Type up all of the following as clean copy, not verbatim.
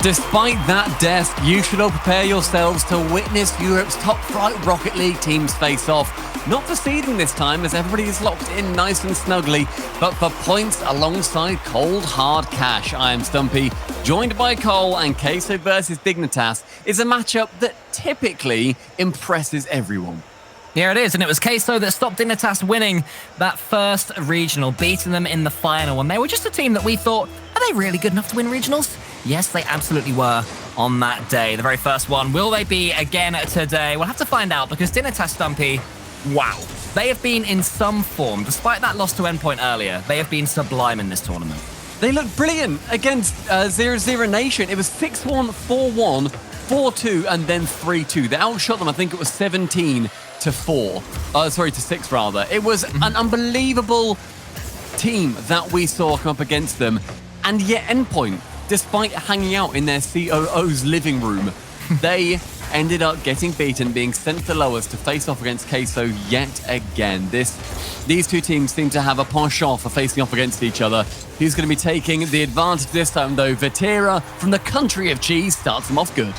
Despite that death, you should all prepare yourselves to witness Europe's top flight Rocket League teams face off. Not for seeding this time, as everybody is locked in nice and snugly, but for points alongside cold, hard cash. I am Stumpy, joined by Cole, and Queso versus Dignitas is a matchup that typically impresses everyone. Here it is, and it was Queso that stopped Dignitas winning that first regional, beating them in the final. And they were just a team that we thought, are they really good enough to win regionals? Yes, they absolutely were on that day, the very first one. Will they be again today? We'll have to find out, because Dignitas, Stumpy, wow. They have been in some form. Despite that loss to Endpoint earlier, they have been sublime in this tournament. They look brilliant against 0-0 Nation. It was 6-1, 4-1, 4-2, and then 3-2. They outshot them, I think it was 17-4. To 6 rather. It was an unbelievable team that we saw come up against them. And yet Endpoint, despite hanging out in their COO's living room, they ended up getting beaten, being sent to the lowest to face off against Queso yet again. These two teams seem to have a penchant for facing off against each other. Who's going to be taking the advantage this time, though? Vatira from the country of cheese starts them off good.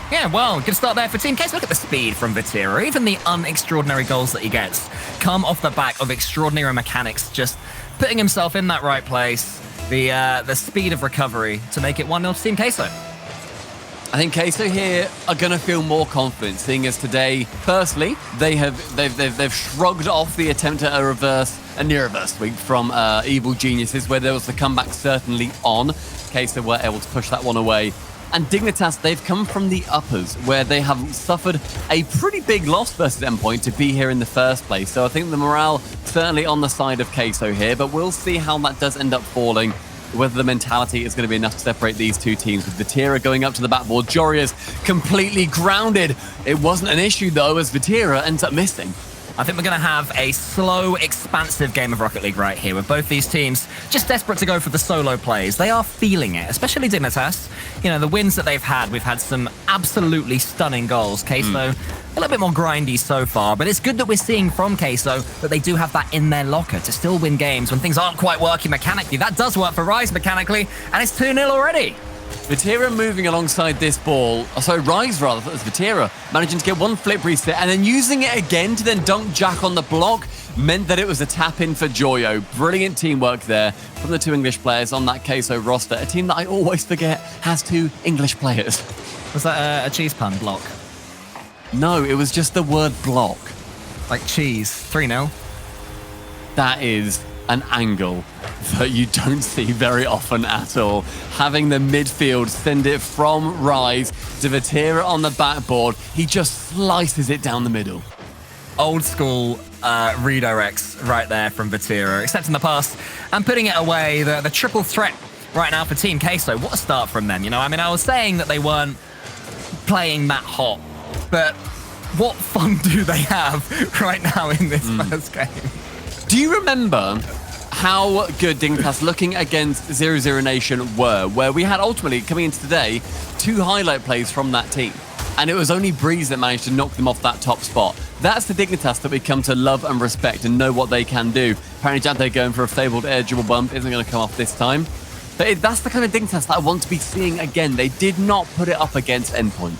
Yeah, well, good start there for Team Queso. Look at the speed from Vatira. Even the unextraordinary goals that he gets come off the back of extraordinary mechanics, just putting himself in that right place. The speed of recovery to make it 1-0 to Team Queso. I think Queso here are going to feel more confident, seeing as today, firstly, they've shrugged off the attempt at a near reverse sweep from Evil Geniuses, where there was the comeback certainly on. Queso were able to push that one away. And Dignitas, they've come from the uppers, where they have suffered a pretty big loss versus Endpoint to be here in the first place. So I think the morale certainly on the side of Queso here, but we'll see how that does end up falling, whether the mentality is going to be enough to separate these two teams. With Vatira going up to the backboard, Joria's completely grounded. It wasn't an issue, though, as Vatira ends up missing. I think we're going to have a slow, expansive game of Rocket League right here, with both these teams just desperate to go for the solo plays. They are feeling it, especially Dignitas. You know, the wins that they've had, we've had some absolutely stunning goals. Queso, a little bit more grindy so far, but it's good that we're seeing from Queso that they do have that in their locker to still win games when things aren't quite working mechanically. That does work for Rise mechanically, and it's 2-0 already. Vatira moving alongside this ball, Rise rather, that was Vatira, managing to get one flip reset and then using it again to then dunk Jack on the block, meant that it was a tap-in for Joyo. Brilliant teamwork there from the two English players on that Queso roster, a team that I always forget has two English players. Was that a cheese pun, block? No, it was just the word block. Like cheese, 3-0. That is an angle that you don't see very often at all. Having the midfield send it from Rise to Vatira on the backboard, he just slices it down the middle. Old school redirects right there from Vatira, accepting the pass and putting it away. The triple threat right now for Team Queso. What a start from them, you know? I mean, I was saying that they weren't playing that hot, but what fun do they have right now in this first game? Do you remember how good Dignitas looking against 0-0 Nation were, where we had ultimately, coming into today, 2 highlight plays from that team, and it was only Breeze that managed to knock them off that top spot? That's the Dignitas that we come to love and respect and know what they can do. Apparently Jante going for a fabled air dribble bump isn't going to come off this time, but that's the kind of Dignitas that I want to be seeing again. They did not put it up against Endpoint.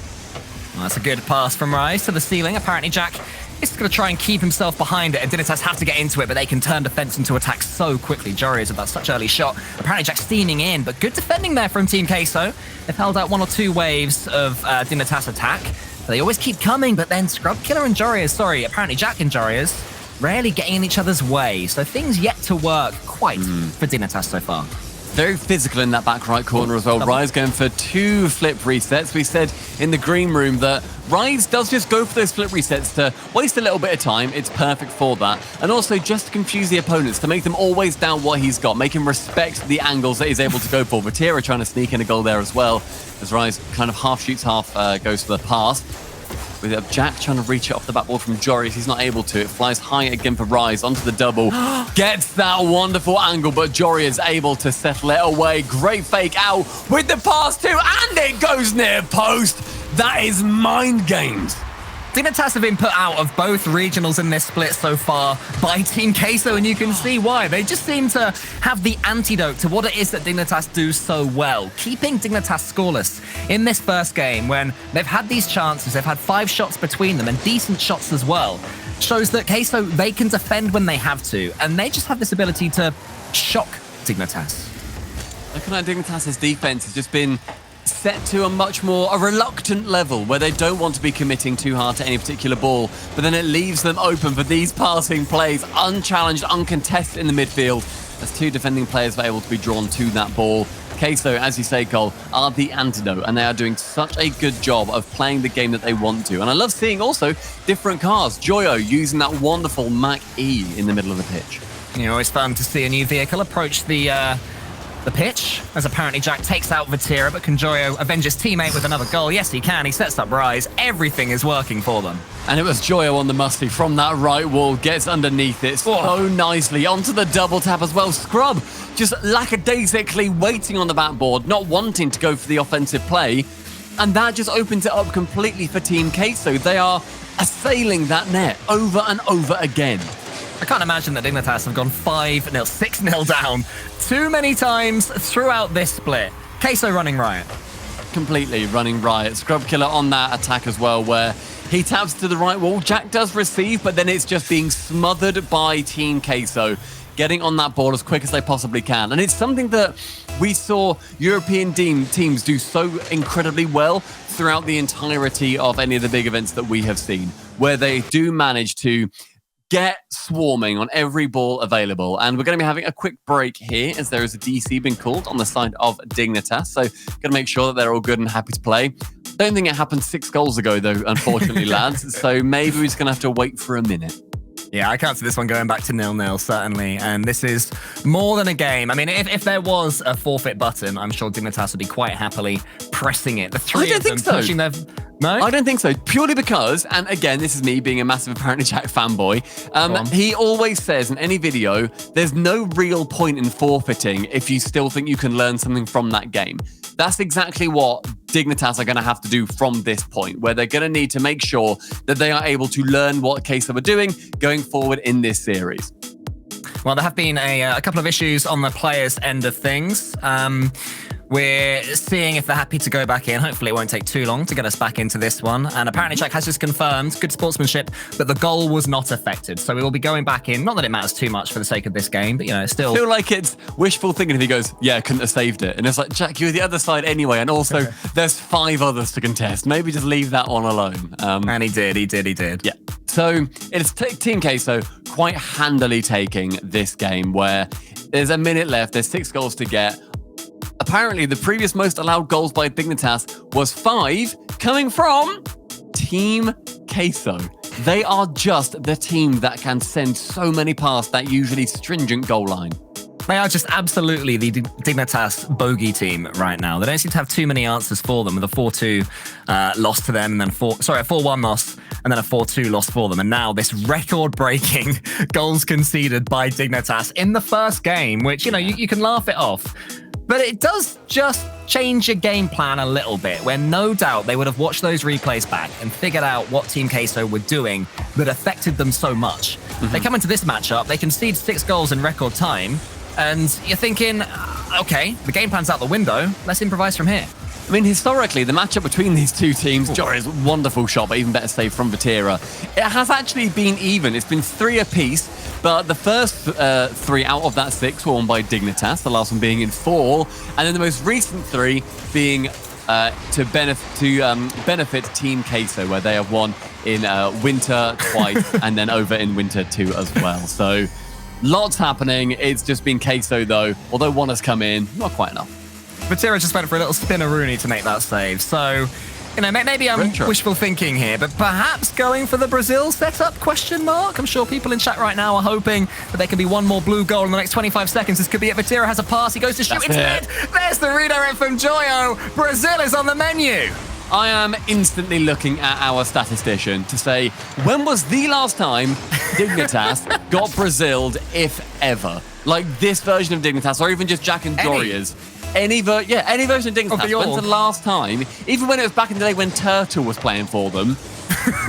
Well, that's a good pass from Rise to the ceiling. Apparently Jack is going to try and keep himself behind it, and Dignitas have to get into it, but they can turn defense into attack so quickly. Joria's with that such early shot. Apparently Jack steaming in, but good defending there from Team Queso. They've held out 1 or 2 waves of Dignitas attack. They always keep coming, but then Scrub Killer and apparently Jack and Joria's, rarely getting in each other's way. So things yet to work quite for Dignitas so far. Very physical in that back right corner as well. Rise going for 2 flip resets. We said in the green room that Rise does just go for those flip resets to waste a little bit of time. It's perfect for that. And also just to confuse the opponents, to make them always doubt what he's got, make him respect the angles that he's able to go for. Vatira trying to sneak in a goal there as well, as Rise kind of half shoots, half goes for the pass. With Jack trying to reach it off the backboard from Joris, he's not able to. It flies high again for Rise onto the double. Gets that wonderful angle, but Jory is able to settle it away. Great fake out with the pass too, and it goes near post. That is mind games. Dignitas have been put out of both regionals in this split so far by Team Queso, and you can see why. They just seem to have the antidote to what it is that Dignitas do so well. Keeping Dignitas scoreless in this first game when they've had these chances, they've had 5 shots between them and decent shots as well, shows that Queso, they can defend when they have to, and they just have this ability to shock Dignitas. Looking at Dignitas' defense has just been set to a reluctant level where they don't want to be committing too hard to any particular ball, but then it leaves them open for these passing plays, unchallenged, uncontested in the midfield, as 2 defending players were able to be drawn to that ball. Queso, as you say, Cole, are the antidote, and they are doing such a good job of playing the game that they want to. And I love seeing also different cars. Joyo using that wonderful Mach E in the middle of the pitch. You know, always fun to see a new vehicle approach the pitch, as apparently Jack takes out Vatira, but can Joyo avenge his teammate with another goal? Yes, he can. He sets up Rise. Everything is working for them. And it was Joyo on the musty from that right wall, gets underneath it so nicely, onto the double tap as well. Scrub just lackadaisically waiting on the backboard, not wanting to go for the offensive play, and that just opens it up completely for Team Queso. They are assailing that net over and over again. I can't imagine that Dignitas have gone 5-0, 6-0 down too many times throughout this split. Queso running riot. Completely running riot. Scrub Killer on that attack as well, where he taps to the right wall. Jack does receive, but then it's just being smothered by Team Queso, getting on that ball as quick as they possibly can. And it's something that we saw European teams do so incredibly well throughout the entirety of any of the big events that we have seen, where they do manage to get swarming on every ball available. And we're going to be having a quick break here as there is a DC being called on the side of Dignitas. So going to make sure that they're all good and happy to play. Don't think it happened 6 goals ago, though, unfortunately, lads. So maybe we're just going to have to wait for a minute. Yeah, I can't see this one going back to 0-0, certainly. And this is more than a game. I mean, if there was a forfeit button, I'm sure Dignitas would be quite happily pressing it. The 3 of them pushing their... No? I don't think so. Purely because, and again, this is me being a massive Apparently Jack fanboy, he always says in any video, there's no real point in forfeiting if you still think you can learn something from that game. That's exactly what Dignitas are going to have to do from this point, where they're going to need to make sure that they are able to learn what Queso are doing going forward in this series. Well, there have been a couple of issues on the players' end of things. We're seeing if they're happy to go back in. Hopefully it won't take too long to get us back into this one. And apparently Jack has just confirmed, good sportsmanship, that the goal was not affected. So we will be going back in. Not that it matters too much for the sake of this game, but, you know, still... I feel like it's wishful thinking if he goes, yeah, couldn't have saved it. And it's like, Jack, you're the other side anyway. And also, there's 5 others to contest. Maybe just leave that one alone. And he did. Yeah. So it's Team Queso quite handily taking this game where there's a minute left. There's 6 goals to get. Apparently, the previous most allowed goals by Dignitas was 5, coming from Team Queso. They are just the team that can send so many past that usually stringent goal line. They are just absolutely the Dignitas bogey team right now. They don't seem to have too many answers for them, with a 4-2 loss to them, and then a 4-1 loss, and then a 4-2 loss for them. And now this record-breaking goals conceded by Dignitas in the first game, which, you know, you can laugh it off. But it does just change your game plan a little bit, where no doubt they would have watched those replays back and figured out what Team Queso were doing that affected them so much. They come into this matchup, they concede 6 goals in record time, and you're thinking, okay, the game plan's out the window, let's improvise from here. I mean, historically, the matchup between these two teams, Jory's wonderful shot, but even better save from Vatira, it has actually been even. It's been 3 apiece, but the first 3 out of that 6 were won by Dignitas, the last one being in 4, and then the most recent 3 being to benefit Team Queso, where they have won in winter twice and then over in winter 2 as well. So lots happening. It's just been Queso, though, although one has come in, not quite enough. Vatira just went for a little spinneroonie to make that save. So, you know, maybe I'm wishful thinking here, but perhaps going for the Brazil setup, question mark? I'm sure people in chat right now are hoping that there can be one more blue goal in the next 25 seconds. This could be it. Vatira has a pass. He goes to shoot instead. There's the redirect from Joyo. Brazil is on the menu. I am instantly looking at our statistician to say, when was the last time Dignitas got Braziled, if ever? Like this version of Dignitas, or even just Jack and Jory's. Any version of Dignitas. When's the last time, even when it was back in the day when Turtle was playing for them,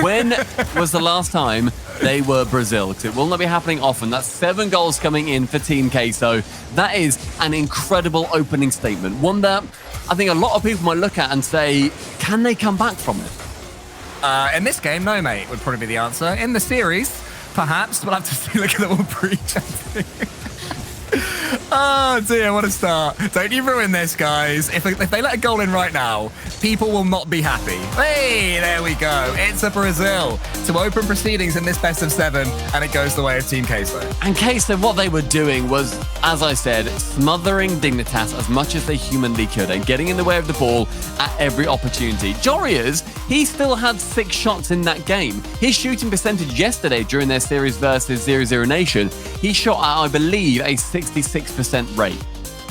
When was the last time they were Brazil? Because it will not be happening often. That's 7 goals coming in for Team Queso. That is an incredible opening statement. One that I think a lot of people might look at and say, can they come back from it? In this game, no, mate, would probably be the answer. In the series, perhaps. We'll have to see. Look at them all breach. Oh dear, what a start. Don't you ruin this, guys. If they let a goal in right now, people will not be happy. Hey, there we go. It's a Brazil to open proceedings in this best of 7, and it goes the way of Team Queso. And Queso, what they were doing was, as I said, smothering Dignitas as much as they humanly could and getting in the way of the ball at every opportunity. Jorias, he still had 6 shots in that game. His shooting percentage yesterday during their series versus 0-0 Nation, he shot at, I believe, a 66% rate.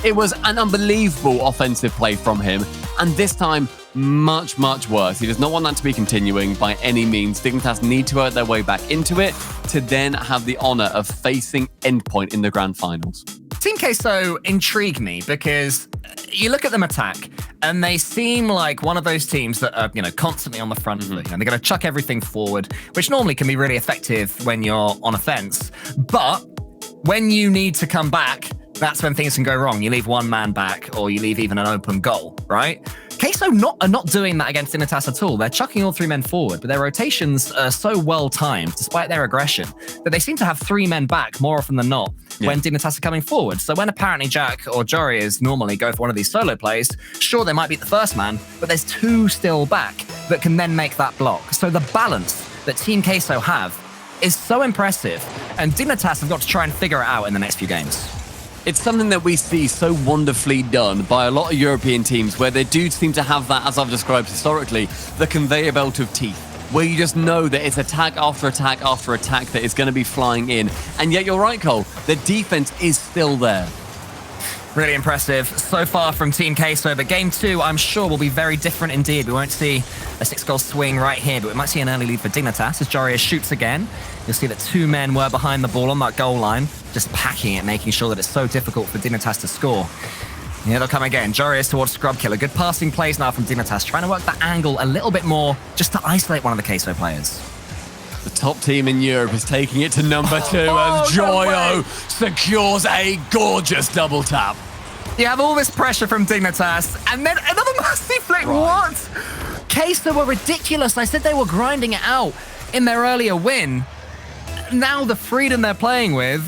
It was an unbelievable offensive play from him, and this time, much, much worse. He does not want that to be continuing by any means. Dignitas need to work their way back into it to then have the honor of facing Endpoint in the grand finals. Team Queso intrigue me because you look at them attack, and they seem like one of those teams that are, constantly on the front foot. They're going to chuck everything forward, which normally can be really effective when you're on offense. But when you need to come back, that's when things can go wrong. You leave one man back, or you leave even an open goal, right? Queso are not doing that against Dignitas at all. They're chucking all 3 men forward, but their rotations are so well timed, despite their aggression, that they seem to have 3 men back more often than not when Dignitas are coming forward. So when apparently Jack or Jorias normally go for one of these solo plays, sure, they might beat the first man, but there's 2 still back that can then make that block. So the balance that Team Queso have is so impressive, and Dignitas have got to try and figure it out in the next few games. It's something that we see so wonderfully done by a lot of European teams where they do seem to have that, as I've described historically, the conveyor belt of teeth, where you just know that it's attack after attack after attack that is going to be flying in. And yet you're right, Cole, the defense is still there. Really impressive so far from Team Queso, but game 2, I'm sure, will be very different indeed. We won't see a 6-goal swing right here, but we might see an early lead for Dignitas as Jorias shoots again. You'll see that 2 men were behind the ball on that goal line, just packing it, making sure that it's so difficult for Dignitas to score. Here they'll come again. Jorias towards Scrubkiller. Good passing plays now from Dignitas, trying to work that angle a little bit more just to isolate one of the Queso players. The top team in Europe is taking it to number 2, and Joyo secures a gorgeous double tap. You have all this pressure from Dignitas, and then another musty flick. Right. What? Queso were ridiculous. I said they were grinding it out in their earlier win. Now the freedom they're playing with,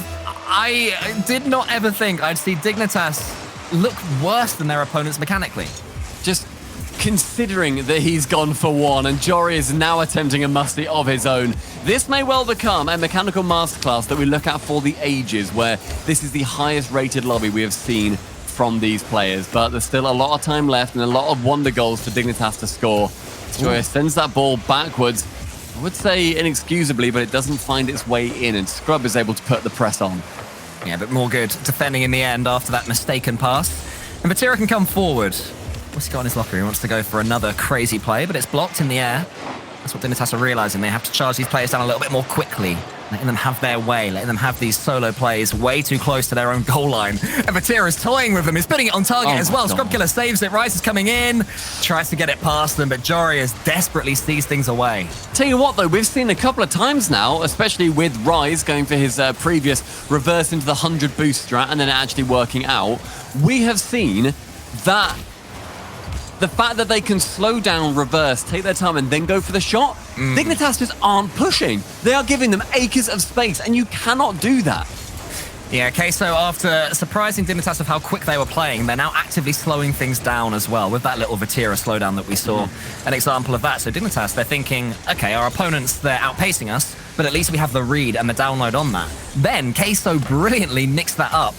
I did not ever think I'd see Dignitas look worse than their opponents mechanically. Just considering that he's gone for 1 and Jory is now attempting a musty of his own, this may well become a mechanical masterclass that we look at for the ages, where this is the highest rated lobby we have seen from these players, but there's still a lot of time left and a lot of wonder goals for Dignitas to score. Joy sends that ball backwards, I would say inexcusably, but it doesn't find its way in, and Scrub is able to put the press on. Yeah, but more good defending in the end after that mistaken pass. And Vatira can come forward. What's he got in his locker? He wants to go for another crazy play, but it's blocked in the air. That's what Dignitas are realizing. They have to charge these players down a little bit more quickly, letting them have their way, letting them have these solo plays way too close to their own goal line. And Vatira's toying with them. He's putting it on target as well. Scrubkiller saves it. Rice is coming in, tries to get it past them, but Jorias desperately sees things away. Tell you what, though, we've seen a couple of times now, especially with Rise going for his previous reverse into the 100 boost strat and then actually working out. We have seen that the fact that they can slow down, reverse, take their time, and then go for the shot, Dignitas just aren't pushing. They are giving them acres of space, and you cannot do that. Yeah, Queso, after surprising Dignitas of how quick they were playing, they're now actively slowing things down as well with that little Vatira slowdown that we saw. An example of that. So Dignitas, they're thinking, okay, our opponents, they're outpacing us, but at least we have the read and the download on that. Then Queso brilliantly nicks that up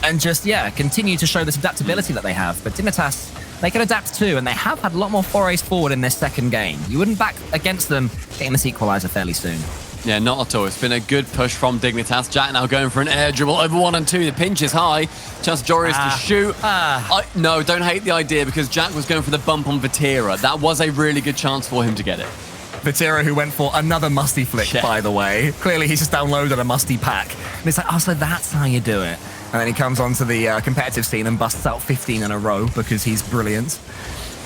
and just, continue to show this adaptability that they have. But Dignitas, they can adapt too, and they have had a lot more forays forward in this second game. You wouldn't back against them getting this equalizer fairly soon. Yeah, not at all. It's been a good push from Dignitas. Jack now going for an air dribble over 1 and 2. The pinch is high. Chance Jorias to shoot. No, don't hate the idea, because Jack was going for the bump on Vatira. That was a really good chance for him to get it. Vatira, who went for another musty flick, by the way. Clearly, he's just downloaded a musty pack. And it's like, oh, so that's how you do it. And then he comes onto the competitive scene and busts out 15 in a row because he's brilliant.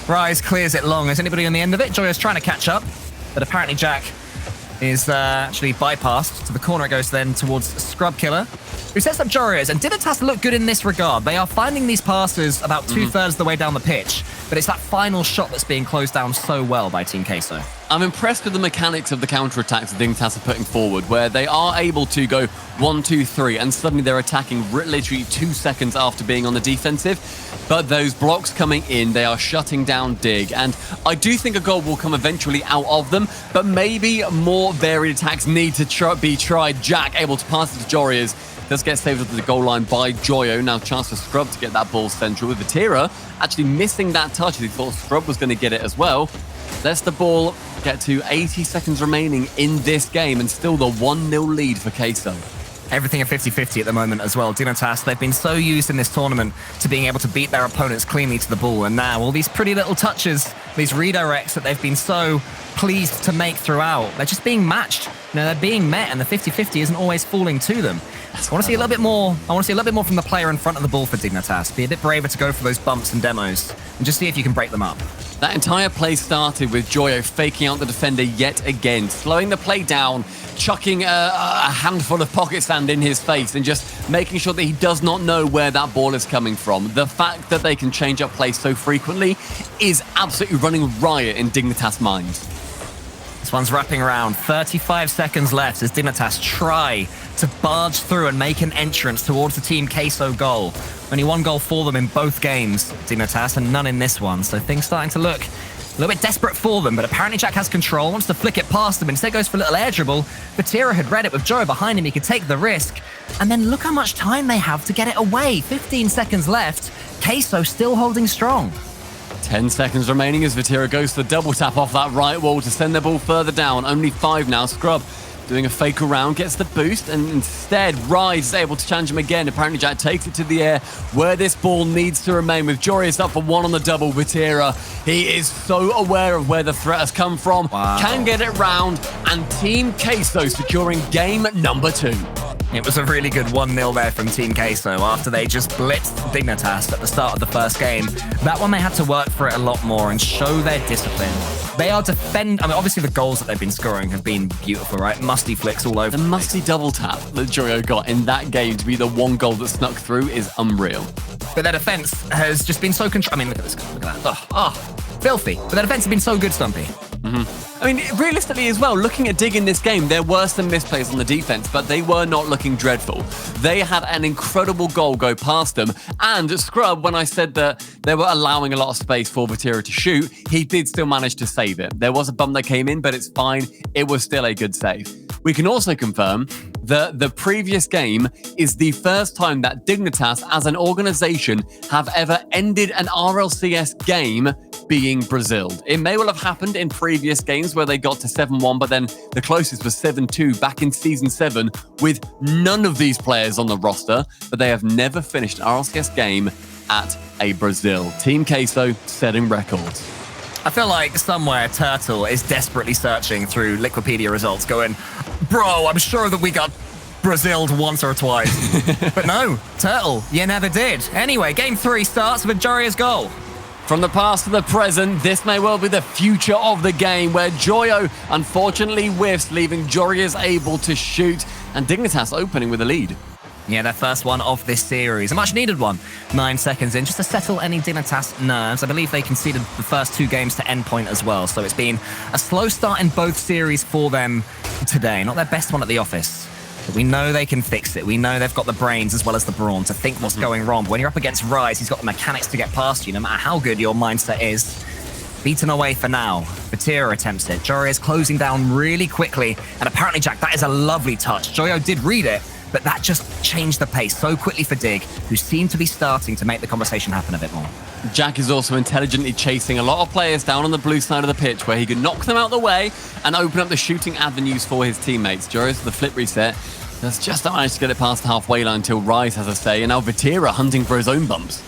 Rise clears it long. Is anybody on the end of it? Joya's trying to catch up. but apparently Jack is actually bypassed. To the corner it goes then towards Scrub Killer, who sets up Jorios. And Dignitas look good in this regard. They are finding these passes about two-thirds of the way down the pitch, but it's that final shot that's being closed down so well by Team Queso. I'm impressed with the mechanics of the counter-attacks that Dignitas are putting forward, where they are able to go 1, 2, 3, and suddenly they're attacking literally 2 seconds after being on the defensive. But those blocks coming in, they are shutting down Dig. And I do think a goal will come eventually out of them, but maybe more varied attacks need to be tried. Jack able to pass it to Jorios. Does get saved at the goal line by Joyo. Now chance for Scrub to get that ball central, with Vatira actually missing that touch as he thought Scrub was going to get it as well. Lets the ball get to 80 seconds remaining in this game, and still the 1-0 lead for Queso. Everything at 50-50 at the moment as well. Dignitas, they've been so used in this tournament to being able to beat their opponents cleanly to the ball, and now all these pretty little touches, these redirects that they've been so pleased to make throughout, they're just being matched. You know, they're being met, and the 50-50 isn't always falling to them. I want to see a little bit more. I want to see a little bit more from the player in front of the ball for Dignitas. Be a bit braver to go for those bumps and demos, and just see if you can break them up. That entire play started with Joyo faking out the defender yet again, slowing the play down, chucking a handful of pocket sand in his face, and just making sure that he does not know where that ball is coming from. The fact that they can change up play so frequently is absolutely running riot in Dignitas' mind. This one's wrapping around. 35 seconds left as Dignitas try to barge through and make an entrance towards the Team Queso goal. Only one goal for them in both games, Dignitas, and none in this one. So things starting to look a little bit desperate for them, but apparently Jack has control, wants to flick it past them, instead goes for a little air dribble. Vatira had read it with Joe behind him, he could take the risk. And then look how much time they have to get it away. 15 seconds left. Queso still holding strong. 10 seconds remaining as Vatira goes for the double tap off that right wall to send the ball further down. Only 5 now. Scrub doing a fake around, gets the boost, and instead Rise is able to challenge him again. Apparently Jack takes it to the air where this ball needs to remain, with Jorius up for 1 on the double. Vatira, he is so aware of where the threat has come from. Wow. Can get it round, and Team Queso securing game number 2. It was a really good 1-0 there from Team Queso after they just blitzed Dignitas at the start of the first game. That one they had to work for it a lot more and show their discipline. They are I mean, obviously the goals that they've been scoring have been beautiful, right? Musty flicks all over. The musty double tap that Joyo got in that game to be the one goal that snuck through is unreal. But their defense has just been so I mean, look at this. Look at that. Filthy. But their defense has been so good, Stumpy. I mean, realistically as well, looking at Dig in this game, there were some misplays on the defense, but they were not looking dreadful. They had an incredible goal go past them, and Scrub, when I said that they were allowing a lot of space for Vatira to shoot, he did still manage to save it. There was a bump that came in, but it's fine. It was still a good save. We can also confirm that the previous game is the first time that Dignitas as an organization have ever ended an RLCS game being Braziled. It may well have happened in previous games where they got to 7-1, but then the closest was 7-2 back in Season 7 with none of these players on the roster, but they have never finished an RLCS game at a Brazil. Team Queso setting records. I feel like somewhere Turtle is desperately searching through Liquipedia results going, bro, I'm sure that we got Braziled once or twice. But no, Turtle, you never did. Anyway, Game 3 starts with Joria's goal. From the past to the present, this may well be the future of the game, where Joyo unfortunately whiffs, leaving Joria's able to shoot, and Dignitas opening with a lead. Yeah, their first one of this series. A much-needed one. 9 seconds in, just to settle any Dignitas nerves. I believe they conceded the first 2 games to endpoint as well, so it's been a slow start in both series for them today. Not their best one at the office. But we know they can fix it. We know they've got the brains as well as the brawn to think what's going wrong. But when you're up against Rise, he's got the mechanics to get past you, no matter how good your mindset is. Beaten away for now. Vatira attempts it. Jory is closing down really quickly. And apparently, Jack, that is a lovely touch. Joyo did read it, but that just changed the pace so quickly for Dig, who seemed to be starting to make the conversation happen a bit more. Jack is also intelligently chasing a lot of players down on the blue side of the pitch, where he can knock them out the way and open up the shooting avenues for his teammates. Jory's for the flip reset. That's just managed to get it past the halfway line until Rise has a say, and now Vatira hunting for his own bumps.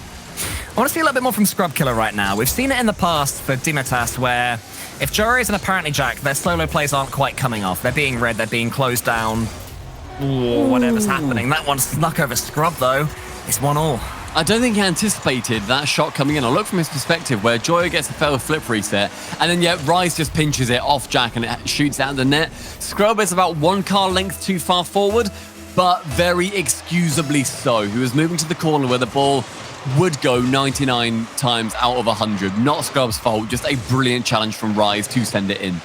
I want to see a little bit more from Scrub Killer right now. We've seen it in the past for Dignitas, where if Jory's and apparently Jack, their solo plays aren't quite coming off. They're being read, they're being closed down. Ooh, whatever's happening. That one snuck over Scrub, though. It's 1-1. I don't think he anticipated that shot coming in. I look from his perspective where Joyo gets a failed flip reset, and then yet Rise just pinches it off Jack and it shoots out the net. Scrub is about 1 car length too far forward, but very excusably so. He was moving to the corner where the ball would go 99 times out of 100. Not Scrub's fault, just a brilliant challenge from Rise to send it in.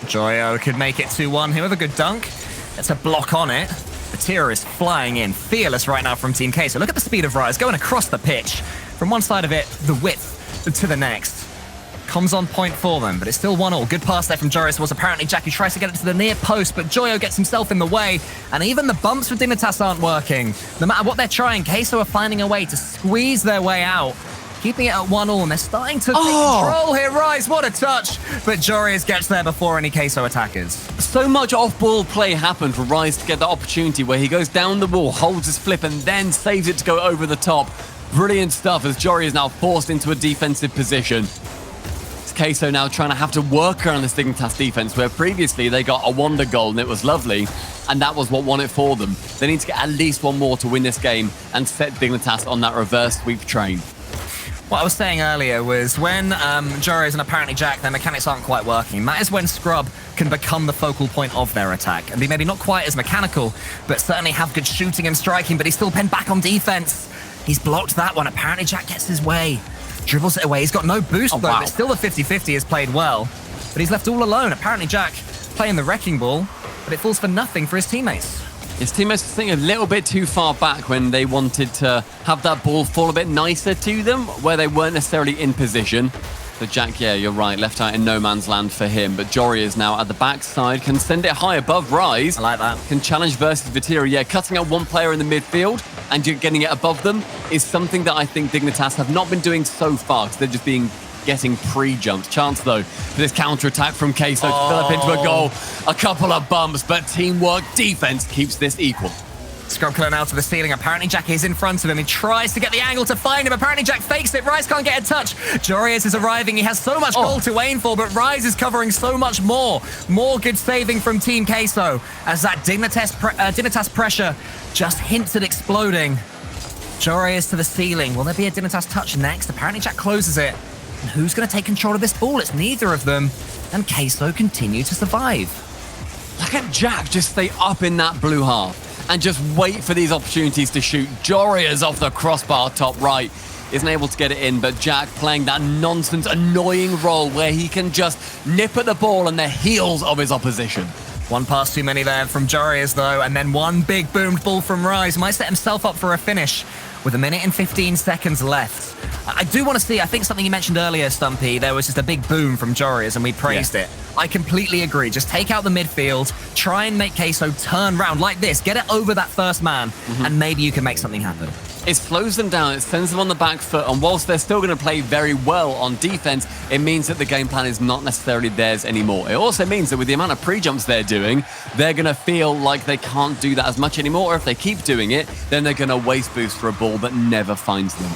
Joyo could make it 2-1 here with a good dunk. That's a block on it. Vatira is flying in, fearless right now from Team Queso. Look at the speed of Rise, going across the pitch. From one side of it, the width, to the next. Comes on point for them, but it's still 1-1. Good pass there from Joris. Was apparently Jack, who tries to get it to the near post, but Joyo gets himself in the way, and even the bumps for Dignitas aren't working. No matter what they're trying, Queso are finding a way to squeeze their way out, keeping it at 1-1, and they're starting to take control here. Rise, what a touch! But Joris gets there before any Queso attackers. So much off-ball play happened for Rise to get the opportunity where he goes down the wall, holds his flip, and then saves it to go over the top. Brilliant stuff as Jory is now forced into a defensive position. Queso now trying to have to work around this Dignitas defense, where previously they got a wonder goal and it was lovely, and that was what won it for them. They need to get at least one more to win this game and set Dignitas on that reverse sweep train. What I was saying earlier was when Joris and apparently Jack, their mechanics aren't quite working. That is when Scrub can become the focal point of their attack and be maybe not quite as mechanical, but certainly have good shooting and striking, but he's still pinned back on defense. He's blocked that one. Apparently Jack gets his way. Dribbles it away. He's got no boost, though, but still the 50-50 is played well. But he's left all alone. Apparently Jack playing the wrecking ball, but it falls for nothing for his teammates. His teammates were thinking a little bit too far back when they wanted to have that ball fall a bit nicer to them, where they weren't necessarily in position. So Jack, yeah, you're right, left out in no man's land for him. But Jory is now at the backside, can send it high above Rise. I like that. Can challenge versus Vatira. Yeah, cutting out one player in the midfield and getting it above them is something that I think Dignitas have not been doing so far, because they're just getting pre-jumped. Chance, though, for this counter-attack from Queso to fill up into a goal. A couple of bumps, but teamwork, defense keeps this equal. Scrub killer now to the ceiling. Apparently Jack is in front of him. He tries to get the angle to find him. Apparently Jack fakes it. Rise can't get a touch. Jorius is arriving. He has so much goal to aim for, but Rise is covering so much more. More good saving from Team Queso as that Dignitas pressure just hints at exploding. Jorius to the ceiling. Will there be a Dignitas touch next? Apparently Jack closes it. And who's going to take control of this ball? It's neither of them. And Queso continue to survive. Look at Jack just stay up in that blue half and just wait for these opportunities to shoot. Jory is off the crossbar top right. Isn't able to get it in, but Jack playing that nonsense, annoying role where he can just nip at the ball and the heels of his opposition. One pass too many there from Jorius, though, and then one big boomed ball from Rise. Might set himself up for a finish with 1 minute and 15 seconds left. I do want to see, I think something you mentioned earlier, Stumpy, there was just a big boom from Jorius and we praised it. I completely agree. Just take out the midfield, try and make Queso turn round like this, get it over that first man, and maybe you can make something happen. It slows them down, it sends them on the back foot, and whilst they're still going to play very well on defense, it means that the game plan is not necessarily theirs anymore. It also means that with the amount of pre-jumps they're doing, they're going to feel like they can't do that as much anymore, or if they keep doing it, then they're going to waste boost for a ball that never finds them.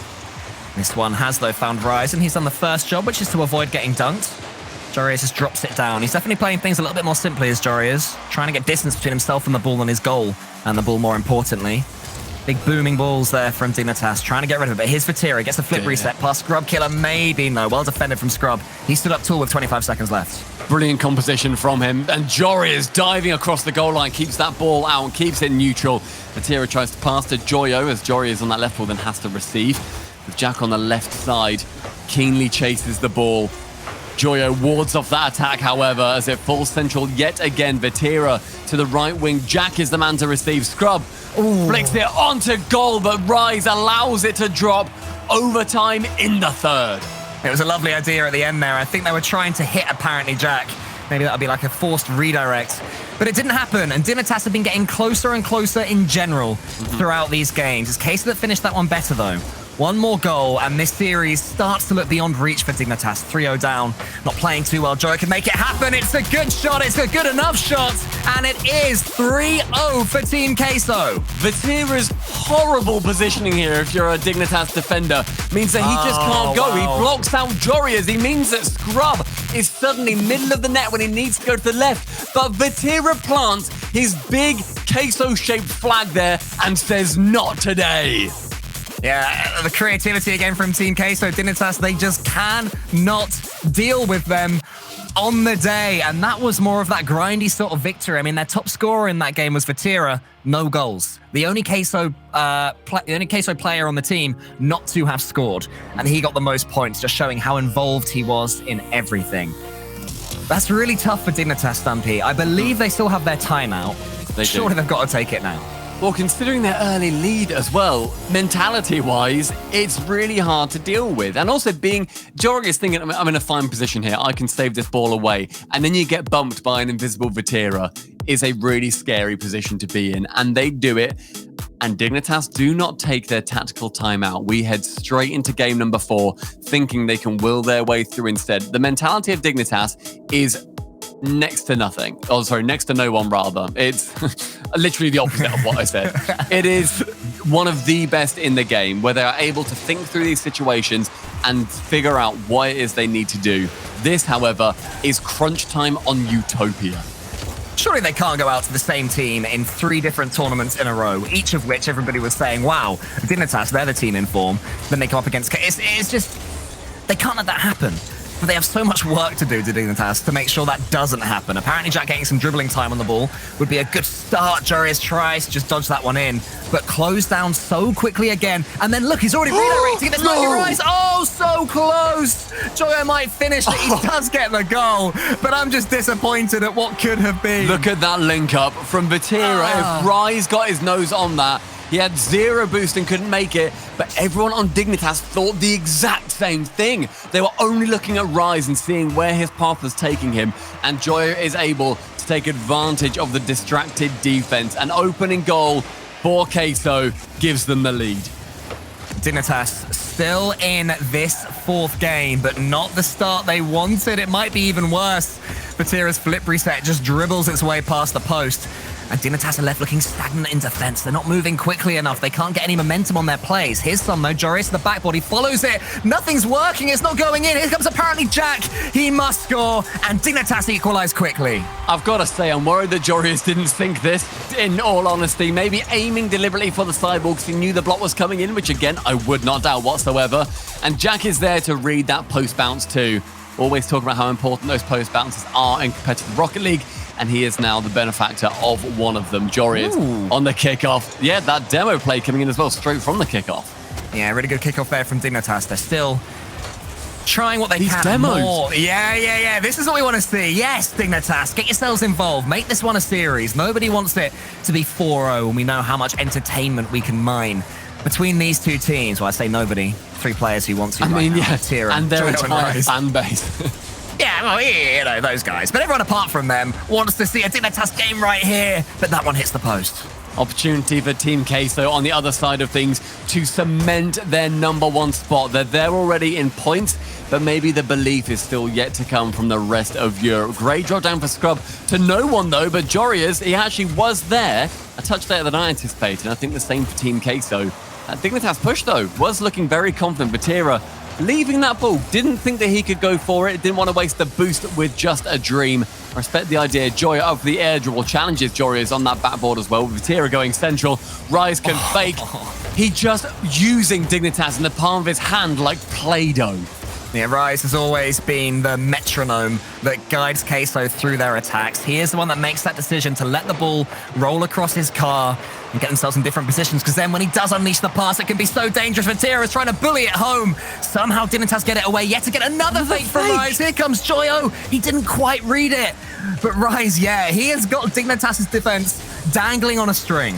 This one has, though, found Rise, and he's done the first job, which is to avoid getting dunked. Jorius just drops it down. He's definitely playing things a little bit more simply as Jorius, trying to get distance between himself and the ball and his goal, and the ball more importantly. Big booming balls there from Dignitas, trying to get rid of it. But here's Vatira, gets the flip reset past Scrub Killer, maybe. No, well defended from Scrub. He stood up tall with 25 seconds left. Brilliant composition from him. And Jory is diving across the goal line, keeps that ball out, keeps it neutral. Vatira tries to pass to Joyo as Jory is on that left ball, then has to receive. With Jack on the left side, keenly chases the ball. Joyo wards off that attack, however, as it falls central yet again. Vatira to the right wing. Jack is the man to receive. Scrub flicks it onto goal, but Rise allows it to drop. Overtime in the third. It was a lovely idea at the end there. I think they were trying to hit, apparently, Jack. Maybe that'll be like a forced redirect. But it didn't happen, and Dignitas have been getting closer and closer in general throughout these games. It's Queso that finished that one better, though. One more goal, and this series starts to look beyond reach for Dignitas. 3-0 down, not playing too well. Joey can make it happen. It's a good shot. It's a good enough shot, and it is 3-0 for Team Queso. Vatira's horrible positioning here, if you're a Dignitas defender, means that he just can't go. Wow. He blocks out Jory as he means that Scrub is suddenly middle of the net when he needs to go to the left. But Vatira plants his big Queso-shaped flag there and says, not today. Yeah, the creativity again from Team Queso. Dignitas, they just cannot deal with them on the day. And that was more of that grindy sort of victory. I mean, their top scorer in that game was Vatira, no goals. The only Queso player on the team not to have scored. And he got the most points, just showing how involved he was in everything. That's really tough for Dignitas, Stampy. I believe they still have their timeout. Surely they've got to take it now. Well, considering their early lead as well, mentality-wise, it's really hard to deal with. And also Jory is thinking, I'm in a fine position here, I can save this ball away. And then you get bumped by an invisible Vatira is a really scary position to be in. And they do it. And Dignitas do not take their tactical timeout. We head straight into game number 4, thinking they can will their way through instead. The mentality of Dignitas is next to nothing. Oh, sorry, next to no one, rather. It's literally the opposite of what I said. It is one of the best in the game, where they are able to think through these situations and figure out what it is they need to do. This, however, is crunch time on Utopia. Surely they can't go out to the same team in 3 different tournaments in a row, each of which everybody was saying, wow, Dignitas, they're the team in form. Then they come up against... It's just... They can't let that happen. But they have so much work to do to Dignitas to make sure that doesn't happen. Apparently Jack getting some dribbling time on the ball would be a good start. Joreuz tries to just dodge that one in, but closed down so quickly again. And then look, he's already redirecting. This might be Rise. Oh, so close. Joyo might finish it. He does get the goal, but I'm just disappointed at what could have been. Look at that link up from Vatira. If Rise got his nose on that, he had 0 boost and couldn't make it, but everyone on Dignitas thought the exact same thing. They were only looking at Rise and seeing where his path was taking him, and Joyo is able to take advantage of the distracted defense. An opening goal for Queso gives them the lead. Dignitas still in this 4th game, but not the start they wanted. It might be even worse. Vatira's flip reset just dribbles its way past the post. And Dignitas are left looking stagnant in defense. They're not moving quickly enough. They can't get any momentum on their plays. Here's some though. Joreuz to the backboard. He follows it. Nothing's working. It's not going in. Here comes apparently Jack. He must score. And Dignitas equalize quickly. I've got to say, I'm worried that Joreuz didn't think this, in all honesty. Maybe aiming deliberately for the sideball because he knew the block was coming in, which again, I would not doubt whatsoever. And Jack is there to read that post bounce too. Always talking about how important those post bounces are in competitive Rocket League. And he is now the benefactor of one of them. Joreuz on the kickoff. Yeah, that demo play coming in as well, straight from the kickoff. Yeah, really good kickoff there from Dignitas. They're still trying what they These can demos. more. Yeah. This is what we want to see. Yes, Dignitas, get yourselves involved. Make this one a series. Nobody wants it to be 4-0, and we know how much entertainment we can mine between these 2 teams. Well, I say nobody. 3 players who want to. And their entire fan base. Yeah, well, you know, those guys. But everyone apart from them wants to see a Dignitas game right here. But that one hits the post. Opportunity for Team Queso on the other side of things to cement their #1 spot. They're there already in points, but maybe the belief is still yet to come from the rest of Europe. Great drop down for Scrub to no one, though, but Joreuz, he actually was there. A touch later than I anticipated, and I think the same for Team Queso. Dignitas push, though, was looking very confident. Vatira leaving that ball, didn't think that he could go for it, didn't want to waste the boost with just a dream. I respect the idea. Joy of the air dribble challenges Joreuz on that backboard as well. With Vatira going central, Rise can fake. He just using Dignitas in the palm of his hand like Play-Doh. Yeah, Rise has always been the metronome that guides Queso through their attacks. He is the one that makes that decision to let the ball roll across his car and get themselves in different positions, because then when he does unleash the pass, it can be so dangerous. Vatira is trying to bully it home. Somehow Dignitas get it away, yet to get another fake from Rise. Here comes Joyo. He didn't quite read it. But Rise, yeah, he has got Dignitas' defense dangling on a string.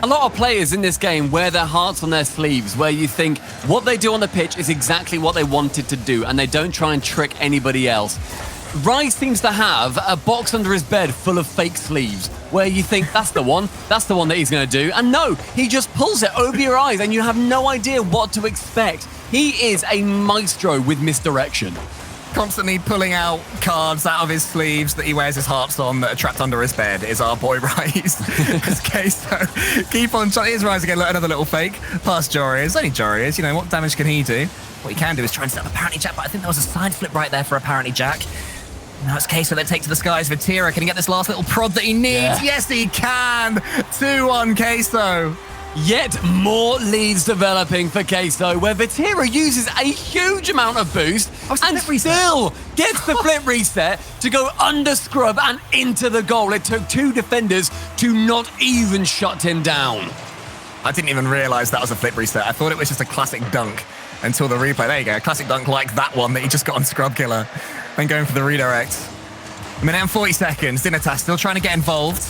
A lot of players in this game wear their hearts on their sleeves, where you think what they do on the pitch is exactly what they wanted to do, and they don't try and trick anybody else. Rise seems to have a box under his bed full of fake sleeves, where you think that's the one that he's going to do, and no, he just pulls it over your eyes and you have no idea what to expect. He is a maestro with misdirection. Constantly pulling out cards out of his sleeves that he wears his hearts on that are trapped under his bed is our boy Rise. Okay, so keep on trying. Here's Rise again. Look, another little fake past Joreuz. Only Joreuz. You know, what damage can he do? What he can do is try and set up apparently Jack, but I think there was a side flip right there for apparently Jack. Now it's Queso that take to the skies. Vatira, can he get this last little prod that he needs? Yeah. Yes, he can. 2-1 Queso. Yet more leads developing for Queso, where Vatira uses a huge amount of boost and still gets the flip reset to go under scrub and into the goal. It took 2 defenders to not even shut him down. I didn't even realize that was a flip reset. I thought it was just a classic dunk until the replay. There you go, a classic dunk like that one that he just got on Scrub Killer. Then going for the redirect. A minute and 40 seconds. Dignitas still trying to get involved.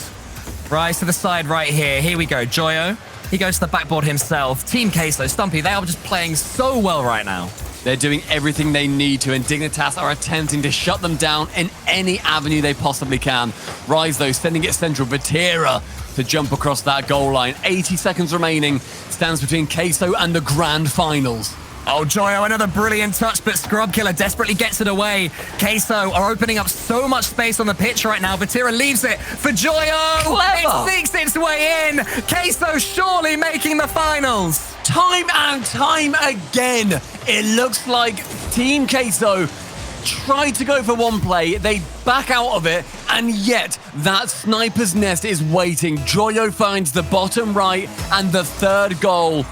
Rise to the side right here. Here we go. Joyo. He goes to the backboard himself. Team Queso, Stumpy, they are just playing so well right now. They're doing everything they need to, and Dignitas are attempting to shut them down in any avenue they possibly can. Rise, though, sending it central. Vatira to jump across that goal line. 80 seconds remaining. Stands between Queso and the grand finals. Oh, Joyo, another brilliant touch, but Scrub Killer desperately gets it away. Queso are opening up so much space on the pitch right now. Vatira leaves it for Joyo. Clever. It sneaks its way in. Queso surely making the finals. Time and time again, it looks like Team Queso tried to go for one play, they back out of it, and yet that sniper's nest is waiting. Joyo finds the bottom right and the third goal.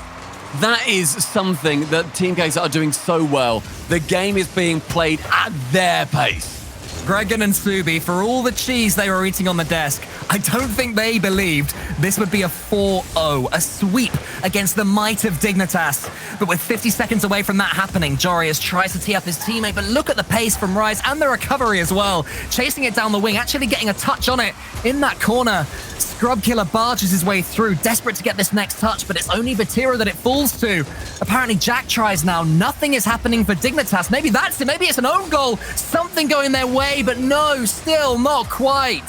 That is something that Team Queso are doing so well. The game is being played at their pace. Gregan and Subi, for all the cheese they were eating on the desk, I don't think they believed this would be a 4-0, a sweep against the might of Dignitas. But with 50 seconds away from that happening, Jorius tries to tee up his teammate, but look at the pace from Rise and the recovery as well. Chasing it down the wing, actually getting a touch on it in that corner. Scrub Killer barges his way through, desperate to get this next touch, but it's only Vatira that it falls to. Apparently Jack tries now. Nothing is happening for Dignitas. Maybe that's it. Maybe it's an own goal. Something going their way, but no, still not quite.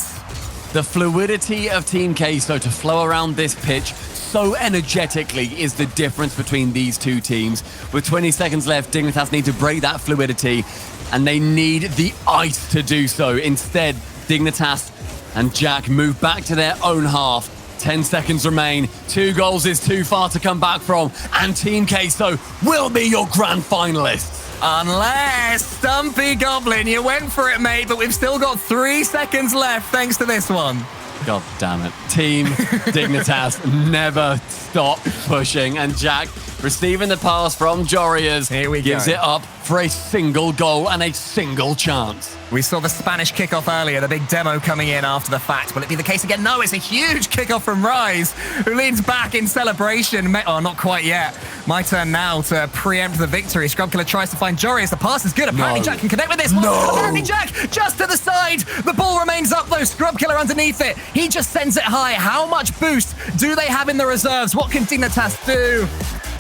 The fluidity of Team Queso to flow around this pitch so energetically is the difference between these two teams. With 20 seconds left, Dignitas need to break that fluidity, and they need the ice to do so. Instead, Dignitas and Jack move back to their own half. 10 seconds remain. 2 goals is too far to come back from, and Team Queso will be your grand finalists. Unless, Stumpy Goblin, you went for it, mate, but we've still got 3 seconds left thanks to this one. God damn it. Team Dignitas never stop pushing, and Jack, receiving the pass from Jorius, Here we gives go. it up for a single goal and a single chance. We saw the Spanish kickoff earlier, the big demo coming in after the fact. Will it be the case again? No, it's a huge kickoff from Rise, who leans back in celebration. Oh, not quite yet. My turn now to preempt the victory. Scrub Killer tries to find Jorius. The pass is good. Apparently Jack can connect with this. No. Apparently Jack just to the side. The ball remains up though. Scrub Killer underneath it. He just sends it high. How much boost do they have in the reserves? What can Dignitas do?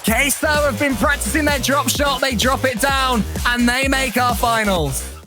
Queso have been practicing their drop shot. They drop it down and they make our finals.